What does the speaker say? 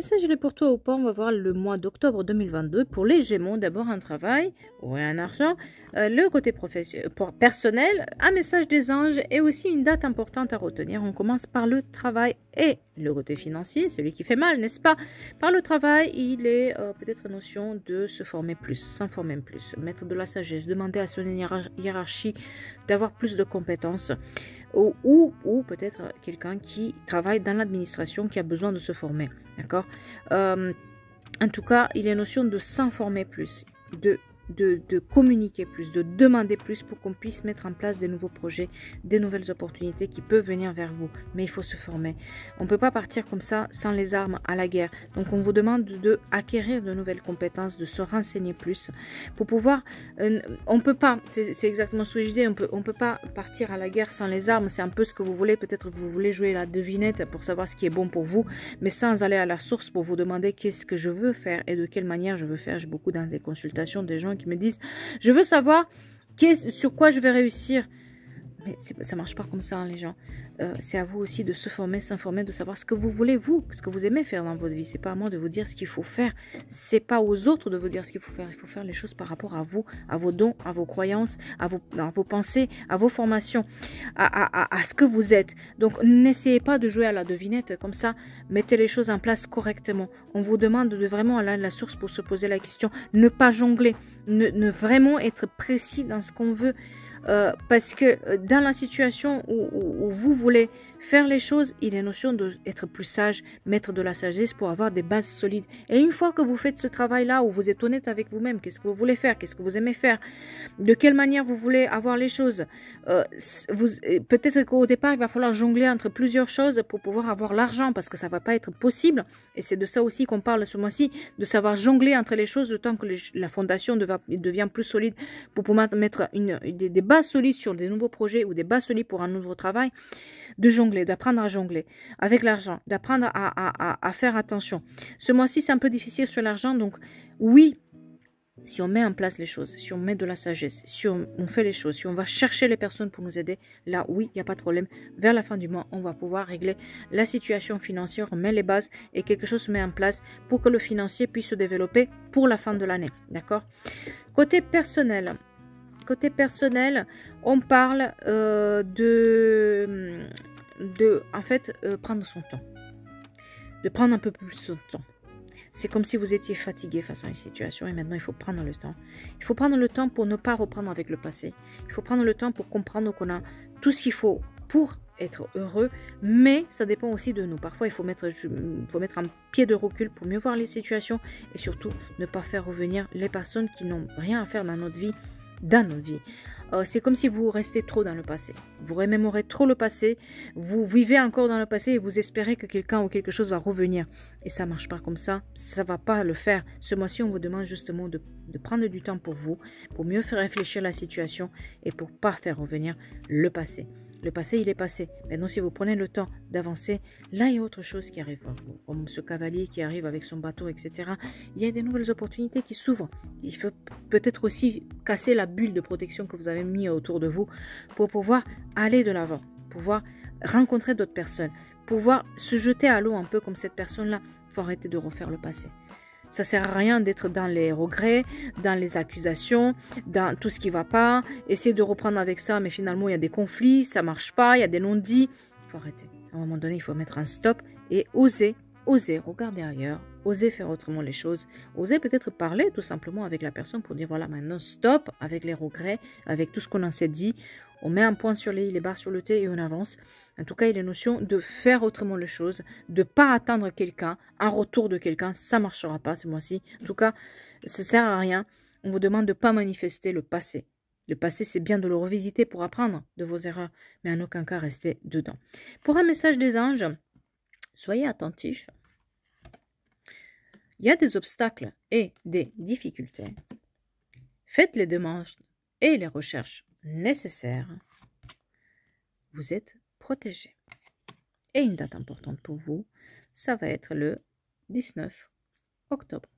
message il est pour toi ou pas? On va voir le mois d'octobre 2022 pour les Gémeaux. D'abord un travail ou un argent, le côté personnel, un message des anges et aussi une date importante à retenir. On commence par le travail et le côté financier, celui qui fait mal, n'est-ce pas? Par le travail, il est peut-être notion de se former plus, s'informer plus, mettre de la sagesse, demander à son hiérarchie d'avoir plus de compétences. Ou peut-être quelqu'un qui travaille dans l'administration qui a besoin de se former, d'accord. En tout cas, il est notion de s'informer plus, de communiquer plus, de demander plus pour qu'on puisse mettre en place des nouveaux projets, des nouvelles opportunités qui peuvent venir vers vous. Mais il faut se former. On ne peut pas partir comme ça sans les armes à la guerre. Donc on vous demande de acquérir de nouvelles compétences, de se renseigner plus pour pouvoir... on peut pas, c'est exactement ce que je dis, on peut pas partir à la guerre sans les armes. C'est un peu ce que vous voulez. Peut-être que vous voulez jouer la devinette pour savoir ce qui est bon pour vous, mais sans aller à la source pour vous demander qu'est-ce que je veux faire et de quelle manière je veux faire. J'ai beaucoup dans les consultations des gens qui me disent je veux savoir sur quoi je vais réussir, mais ça marche pas comme ça, hein, les gens. C'est à vous aussi de se former, s'informer, de savoir ce que vous voulez, vous, ce que vous aimez faire dans votre vie. C'est pas à moi de vous dire ce qu'il faut faire, c'est pas aux autres de vous dire ce qu'il faut faire. Il faut faire les choses par rapport à vous, à vos dons, à vos croyances, à vos pensées, à vos formations, à ce que vous êtes. Donc n'essayez pas de jouer à la devinette comme ça, mettez les choses en place correctement. On vous demande de vraiment aller à la source pour se poser la question, ne pas jongler, ne vraiment être précis dans ce qu'on veut. Parce que dans la situation où vous voulez faire les choses, il est notion d'être plus sage, mettre de la sagesse pour avoir des bases solides. Et une fois que vous faites ce travail-là, où vous êtes honnête avec vous-même, qu'est-ce que vous voulez faire, qu'est-ce que vous aimez faire, de quelle manière vous voulez avoir les choses, peut-être qu'au départ, il va falloir jongler entre plusieurs choses pour pouvoir avoir l'argent, parce que ça ne va pas être possible. Et c'est de ça aussi qu'on parle ce mois-ci, de savoir jongler entre les choses, le temps que la fondation devient plus solide pour pouvoir mettre des bases solides sur des nouveaux projets ou des bases solides pour un nouveau travail, de jongler, d'apprendre à jongler avec l'argent, d'apprendre à faire attention. Ce mois-ci, c'est un peu difficile sur l'argent, donc oui, si on met en place les choses, si on met de la sagesse, si on fait les choses, si on va chercher les personnes pour nous aider, là, oui, il n'y a pas de problème. Vers la fin du mois, on va pouvoir régler la situation financière, on met les bases et quelque chose se met en place pour que le financier puisse se développer pour la fin de l'année, d'accord? Côté personnel, on parle en fait, prendre son temps. De prendre un peu plus son temps. C'est comme si vous étiez fatigué face à une situation et maintenant il faut prendre le temps. Il faut prendre le temps pour ne pas reprendre avec le passé. Il faut prendre le temps pour comprendre qu'on a tout ce qu'il faut pour être heureux, mais ça dépend aussi de nous. Parfois, il faut mettre un pied de recul pour mieux voir les situations et surtout ne pas faire revenir les personnes qui n'ont rien à faire dans notre vie. C'est comme si vous restez trop dans le passé. Vous remémorez trop le passé, vous vivez encore dans le passé et vous espérez que quelqu'un ou quelque chose va revenir. Et ça ne marche pas comme ça, ça ne va pas le faire. Ce mois-ci, on vous demande justement de prendre du temps pour vous, pour mieux faire réfléchir la situation et pour ne pas faire revenir le passé. Le passé, il est passé. Maintenant, si vous prenez le temps d'avancer, là, il y a autre chose qui arrive à vous. Comme ce cavalier qui arrive avec son bateau, etc. Il y a des nouvelles opportunités qui s'ouvrent. Il faut peut-être aussi casser la bulle de protection que vous avez mis autour de vous pour pouvoir aller de l'avant, pouvoir rencontrer d'autres personnes, pouvoir se jeter à l'eau un peu comme cette personne-là. Il faut arrêter de refaire le passé. Ça ne sert à rien d'être dans les regrets, dans les accusations, dans tout ce qui ne va pas. Essayer de reprendre avec ça, mais finalement, il y a des conflits, ça ne marche pas, il y a des non-dits. Il faut arrêter. À un moment donné, il faut mettre un stop et oser regarder ailleurs, oser faire autrement les choses, oser peut-être parler tout simplement avec la personne pour dire, voilà, maintenant, stop avec les regrets, avec tout ce qu'on en s'est dit. On met un point sur les barres sur le T et on avance. En tout cas, il est notion de faire autrement les choses, de ne pas attendre quelqu'un, un retour de quelqu'un, ça ne marchera pas ce mois-ci. En tout cas, ça ne sert à rien. On vous demande de ne pas manifester le passé. Le passé, c'est bien de le revisiter pour apprendre de vos erreurs, mais en aucun cas rester dedans. Pour un message des anges, soyez attentifs. Il y a des obstacles et des difficultés. Faites les demandes et les recherches nécessaires. Vous êtes protégé. Et une date importante pour vous, ça va être le 19 octobre.